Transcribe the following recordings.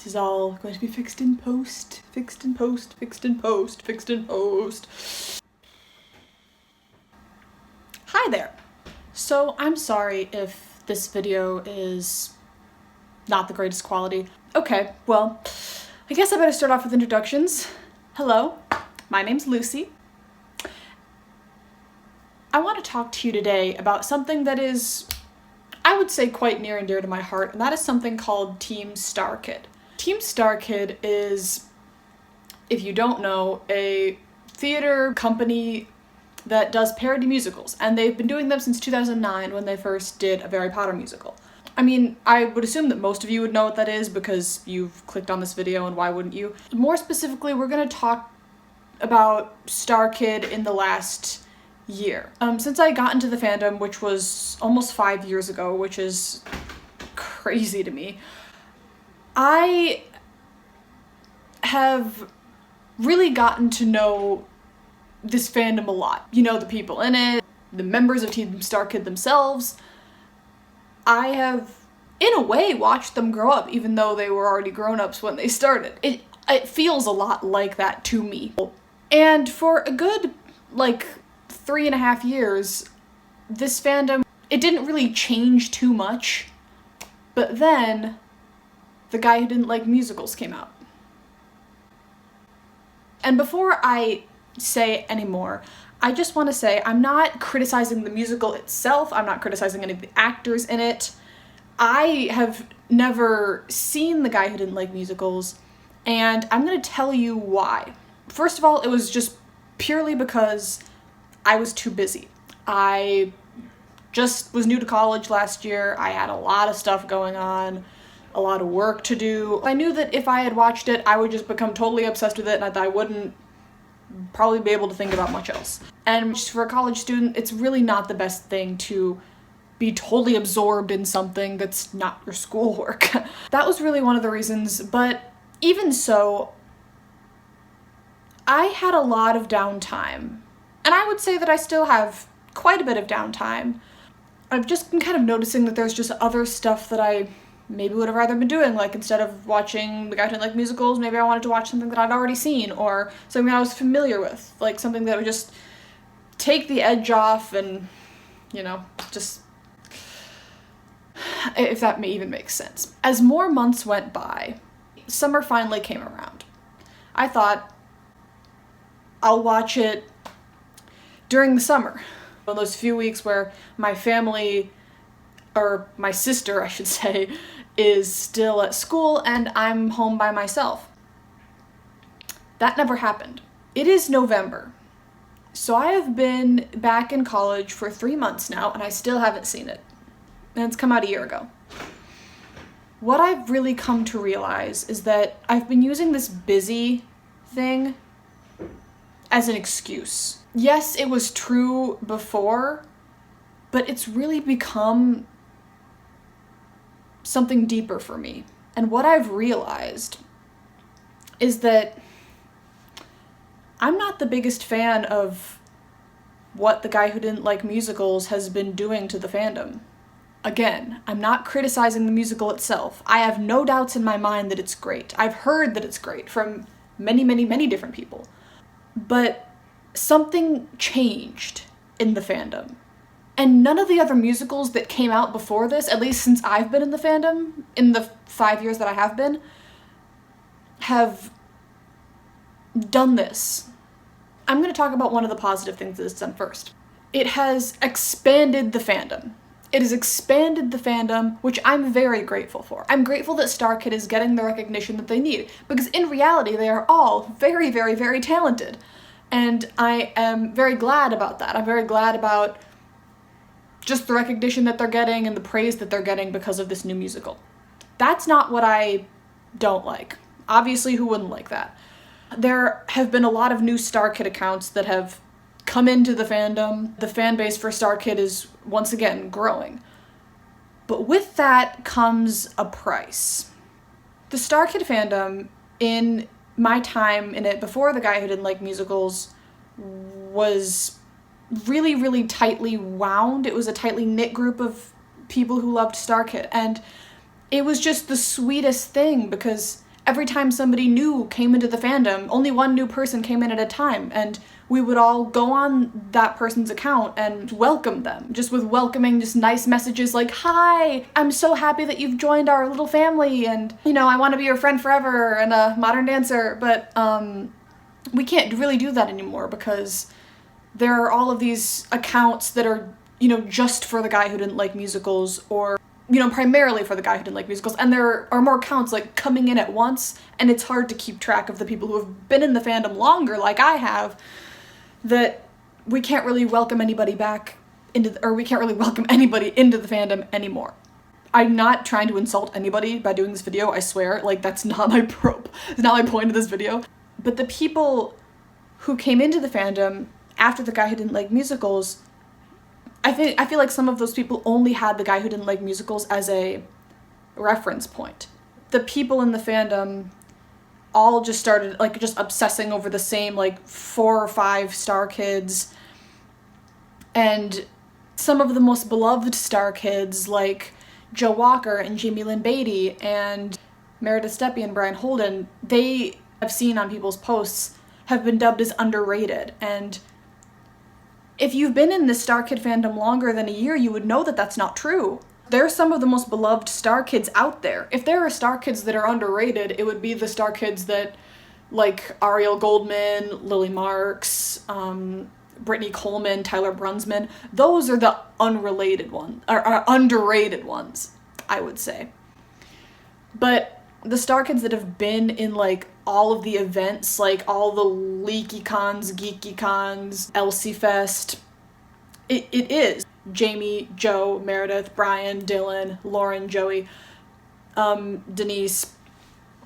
This is all going to be fixed in post, fixed in post, fixed in post, fixed in post. Hi there. So I'm sorry if this video is not the greatest quality. Okay, well, I guess I better start off with introductions. Hello, my name's Lucy. I want to talk to you today about something that is, I would say, quite near and dear to my heart, and that is something called Team Starkid. Team Starkid is, if you don't know, a theater company that does parody musicals, and they've been doing them since 2009 when they first did a Harry Potter musical. I mean, I would assume that most of you would know what that is because you've clicked on this video, and why wouldn't you? More specifically, we're going to talk about Starkid in the last year. Since I got into the fandom, which was almost 5 years ago, which is crazy to me, I have really gotten to know this fandom a lot. You know, the people in it, the members of Team Starkid themselves. I have, in a way, watched them grow up, even though they were already grown-ups when they started. It feels a lot like that to me. And for a good, 3.5 years, this fandom, it didn't really change too much, but then the guy who didn't like musicals came out. And before I say any more, I just want to say I'm not criticizing the musical itself, I'm not criticizing any of the actors in it. I have never seen the guy who didn't like musicals, and I'm going to tell you why. First of all, it was just purely because I was too busy. I just was new to college last year. I had a lot of stuff going on, a lot of work to do. I knew that if I had watched it, I would just become totally obsessed with it, and I wouldn't probably be able to think about much else. And for a college student, it's really not the best thing to be totally absorbed in something that's not your schoolwork. That was really one of the reasons, but even so, I had a lot of downtime. And I would say that I still have quite a bit of downtime. I've just been kind of noticing that there's just other stuff that I maybe would have rather been doing, like instead of watching The Guy Who Didn't Like Musicals, maybe I wanted to watch something that I'd already seen, or something I was familiar with, like something that would just take the edge off and, just, if that even makes sense. As more months went by, summer finally came around. I thought, I'll watch it during the summer. Well, those few weeks where my family, or my sister, I should say, is still at school and I'm home by myself. That never happened. It is November. So I have been back in college for 3 months now and I still haven't seen it. And it's come out a year ago. What I've really come to realize is that I've been using this busy thing as an excuse. Yes, it was true before, but it's really become something deeper for me. And what I've realized is that I'm not the biggest fan of what The Guy Who Didn't Like Musicals has been doing to the fandom. Again, I'm not criticizing the musical itself. I have no doubts in my mind that it's great. I've heard that it's great from many, many, many different people. But something changed in the fandom. And none of the other musicals that came out before this, at least since I've been in the fandom, in the 5 years that I have been, have done this. I'm going to talk about one of the positive things that it's done first. It has expanded the fandom. It has expanded the fandom, which I'm very grateful for. I'm grateful that Starkid is getting the recognition that they need, because in reality they are all very, very, very talented. And I am very glad about that. I'm very glad about just the recognition that they're getting and the praise that they're getting because of this new musical. That's not what I don't like. Obviously, who wouldn't like that? There have been a lot of new Starkid accounts that have come into the fandom. The fan base for Starkid is once again growing. But with that comes a price. The Starkid fandom, in my time in it before The Guy Who Didn't Like Musicals, was really, really tightly wound. It was a tightly knit group of people who loved Starkid, and it was just the sweetest thing because every time somebody new came into the fandom, only one new person came in at a time, and we would all go on that person's account and welcome them, just with welcoming, just nice messages like, "Hi, I'm so happy that you've joined our little family, and, you know, I want to be your friend forever, and a modern dancer." But we can't really do that anymore because there are all of these accounts that are, you know, just for the guy who didn't like musicals, or, you know, primarily for the guy who didn't like musicals, and there are more accounts like coming in at once, and it's hard to keep track of the people who have been in the fandom longer, like I have, that we can't really welcome anybody back into, or we can't really welcome anybody into the fandom anymore. I'm not trying to insult anybody by doing this video, I swear, like that's not my it's not my point of this video. But the people who came into the fandom after the guy who didn't like musicals, I feel like some of those people only had the guy who didn't like musicals as a reference point. The people in the fandom all just started like just obsessing over the same like 4 or 5 Starkids, and some of the most beloved Starkids like Joe Walker and Jamie Lynn Beatty and Meredith Steppe and Brian Holden, they I've seen on people's posts have been dubbed as underrated. And if you've been in the Starkid fandom longer than a year, you would know that that's not true. They're some of the most beloved Starkids out there. If there are Starkids that are underrated, it would be the Starkids that, like Ariel Goldman, Lily Marks, Brittany Coleman, Tyler Brunsman. Those are the unrelated ones, or underrated ones, I would say. But the Starkids that have been in like all of the events, like all the Leaky Cons, Geeky Cons, Elsie Fest, it is Jamie, Joe, Meredith, Brian, Dylan, Lauren, Joey, Denise.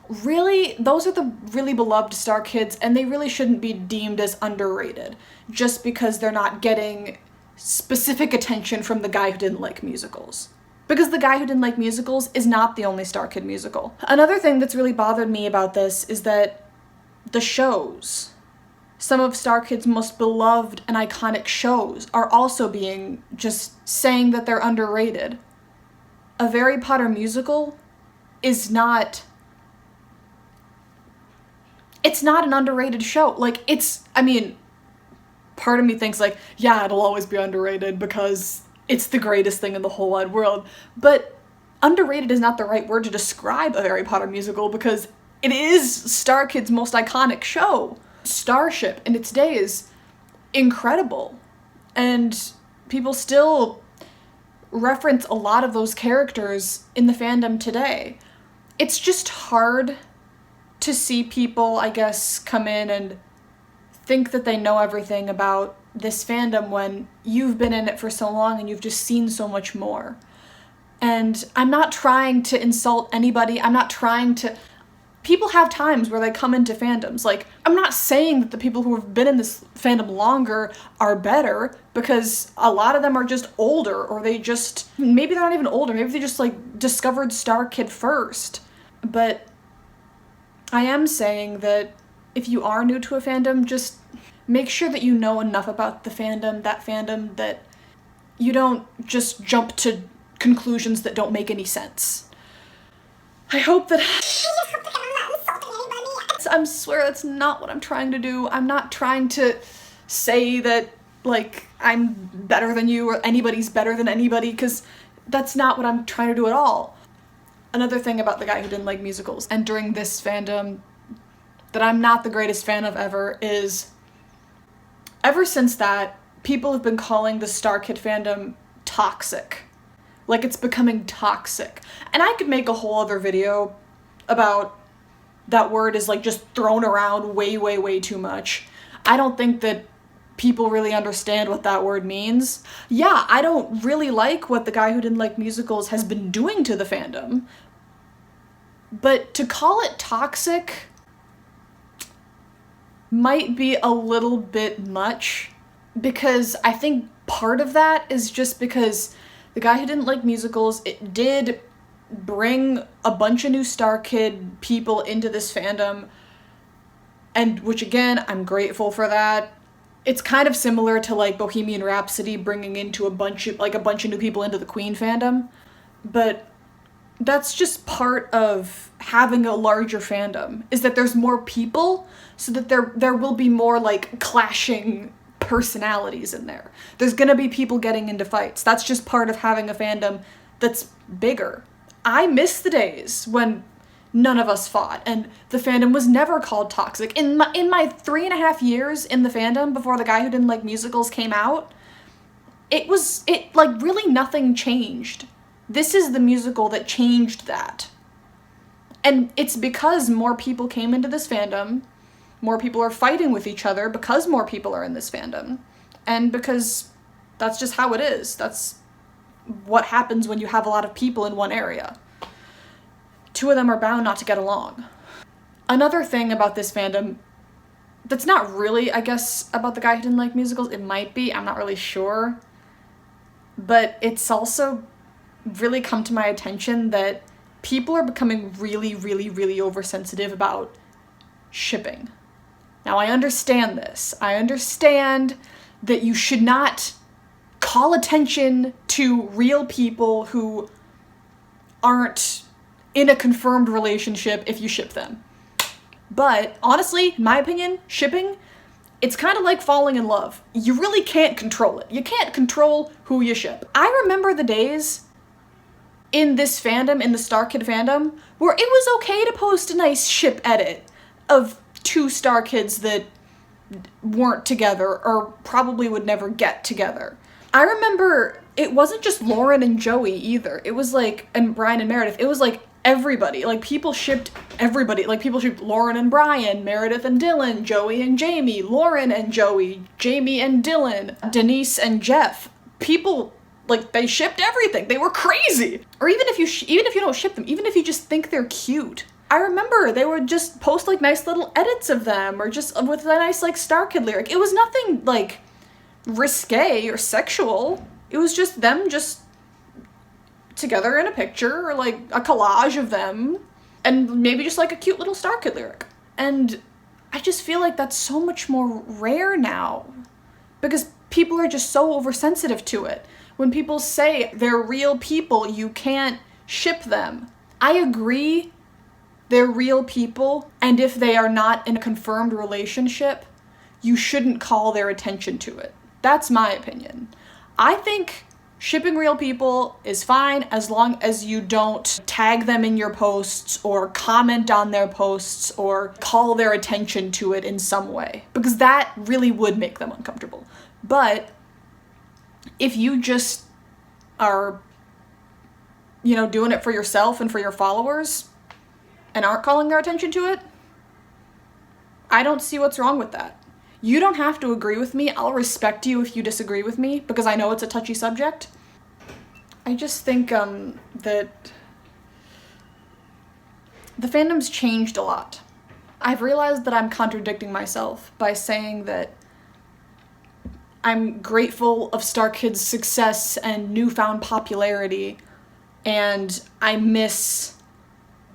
Really, those are the really beloved Starkids, and they really shouldn't be deemed as underrated just because they're not getting specific attention from the guy who didn't like musicals. Because the guy who didn't like musicals is not the only Starkid musical. Another thing that's really bothered me about this is that the shows, some of Starkid's most beloved and iconic shows, are also being just saying that they're underrated. A Harry Potter musical is not... It's not an underrated show. Like, I mean, part of me thinks like, yeah, it'll always be underrated because it's the greatest thing in the whole wide world. But underrated is not the right word to describe a Harry Potter musical because it is Starkid's most iconic show. Starship in its day is incredible. And people still reference a lot of those characters in the fandom today. It's just hard to see people, I guess, come in and think that they know everything about this fandom when you've been in it for so long and you've just seen so much more. And I'm not trying to insult anybody. I'm not trying to... People have times where they come into fandoms. Like, I'm not saying that the people who have been in this fandom longer are better, because a lot of them are just older, or they just... Maybe they're not even older. Maybe they just, like, discovered Starkid first. But I am saying that if you are new to a fandom, just make sure that you know enough about the fandom, that you don't just jump to conclusions that don't make any sense. I hope that... I swear that's not what I'm trying to do. I'm not trying to say that, like, I'm better than you or anybody's better than anybody, because that's not what I'm trying to do at all. Another thing about the guy who didn't like musicals entering this fandom that I'm not the greatest fan of ever is, ever since that, people have been calling the Starkid fandom toxic. Like, it's becoming toxic. And I could make a whole other video about that word is, like, just thrown around way, way, way too much. I don't think that people really understand what that word means. Yeah, I don't really like what the guy who didn't like musicals has been doing to the fandom. But to call it toxic might be a little bit much, because I think part of that is just because the guy who didn't like musicals, it did bring a bunch of new Starkid people into this fandom, and which, again, I'm grateful for that. It's kind of similar to, like, Bohemian Rhapsody bringing into a bunch of new people into the Queen fandom, but that's just part of having a larger fandom, is that there's more people, so that there will be more, like, clashing personalities in there. There's gonna be people getting into fights. That's just part of having a fandom that's bigger. I miss the days when none of us fought, and the fandom was never called toxic. In my 3.5 years in the fandom before The Guy Who Didn't Like Musicals came out, really nothing changed. This is the musical that changed that. And it's because more people came into this fandom, more people are fighting with each other because more people are in this fandom, and because that's just how it is. That's what happens when you have a lot of people in one area. Two of them are bound not to get along. Another thing about this fandom that's not really, I guess, about The Guy Who Didn't Like Musicals, it might be, I'm not really sure, but it's also really come to my attention that people are becoming really, really, really oversensitive about shipping. Now, I understand this. I understand that you should not call attention to real people who aren't in a confirmed relationship if you ship them. But honestly, in my opinion, shipping, it's kind of like falling in love. You really can't control it. You can't control who you ship. I remember the days in this fandom, in the Starkid fandom, where it was okay to post a nice ship edit of two Starkids that weren't together or probably would never get together. I remember it wasn't just Lauren and Joey either. It was like, and Brian and Meredith, it was like everybody. Like, people shipped everybody. Like, people shipped Lauren and Brian, Meredith and Dylan, Joey and Jamie, Lauren and Joey, Jamie and Dylan, Denise and Jeff. People, like, they shipped everything. They were crazy. Or even if you don't ship them, even if you just think they're cute. I remember they would just post, like, nice little edits of them, or just with a nice, like, Starkid lyric. It was nothing, like, risque or sexual. It was just them just together in a picture, or, like, a collage of them, and maybe just, like, a cute little Starkid lyric. And I just feel like that's so much more rare now, because people are just so oversensitive to it. When people say they're real people, you can't ship them. I agree, they're real people, and if they are not in a confirmed relationship, you shouldn't call their attention to it. That's my opinion. I think shipping real people is fine as long as you don't tag them in your posts or comment on their posts or call their attention to it in some way, because that really would make them uncomfortable. But if you just are, doing it for yourself and for your followers and aren't calling their attention to it, I don't see what's wrong with that. You don't have to agree with me. I'll respect you if you disagree with me, because I know it's a touchy subject. I just think that the fandom's changed a lot. I've realized that I'm contradicting myself by saying that I'm grateful of Starkid's success and newfound popularity, and I miss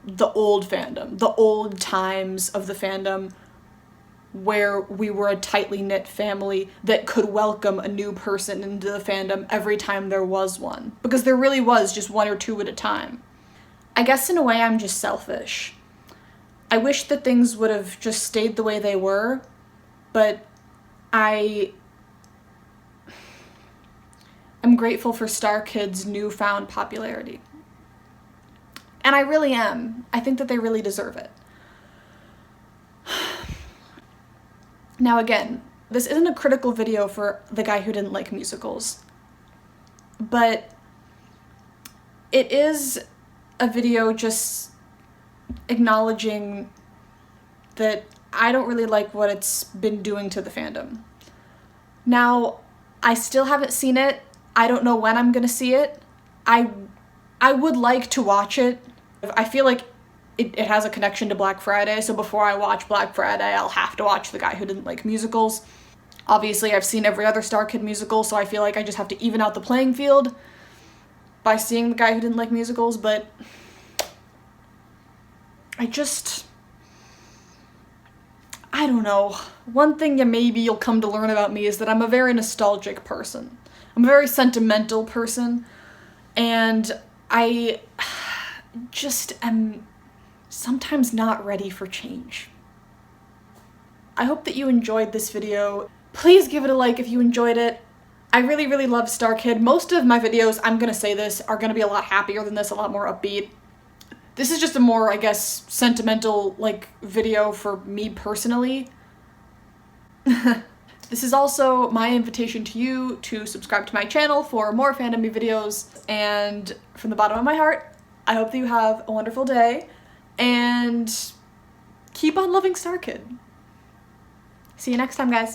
the old fandom, the old times of the fandom, where we were a tightly knit family that could welcome a new person into the fandom every time there was one. Because there really was just one or two at a time. I guess in a way I'm just selfish. I wish that things would have just stayed the way they were, but I'm grateful for Starkid's newfound popularity. And I really am. I think that they really deserve it. Now again, this isn't a critical video for The Guy Who Didn't Like Musicals, but it is a video just acknowledging that I don't really like what it's been doing to the fandom. Now, I still haven't seen it. I don't know when I'm gonna see it. I would like to watch it. I feel like it has a connection to Black Friday, so before I watch Black Friday, I'll have to watch The Guy Who Didn't Like Musicals. Obviously, I've seen every other Starkid musical, so I feel like I just have to even out the playing field by seeing The Guy Who Didn't Like Musicals, but I don't know. One thing maybe you'll come to learn about me is that I'm a very nostalgic person. I'm a very sentimental person, and just am sometimes not ready for change. I hope that you enjoyed this video. Please give it a like if you enjoyed it. I really, really love Starkid. Most of my videos, I'm gonna say this, are gonna be a lot happier than this, a lot more upbeat. This is just a more, I guess, sentimental, like, video for me personally. This is also my invitation to you to subscribe to my channel for more fandom videos, and from the bottom of my heart, I hope that you have a wonderful day, and keep on loving Starkid. See you next time, guys.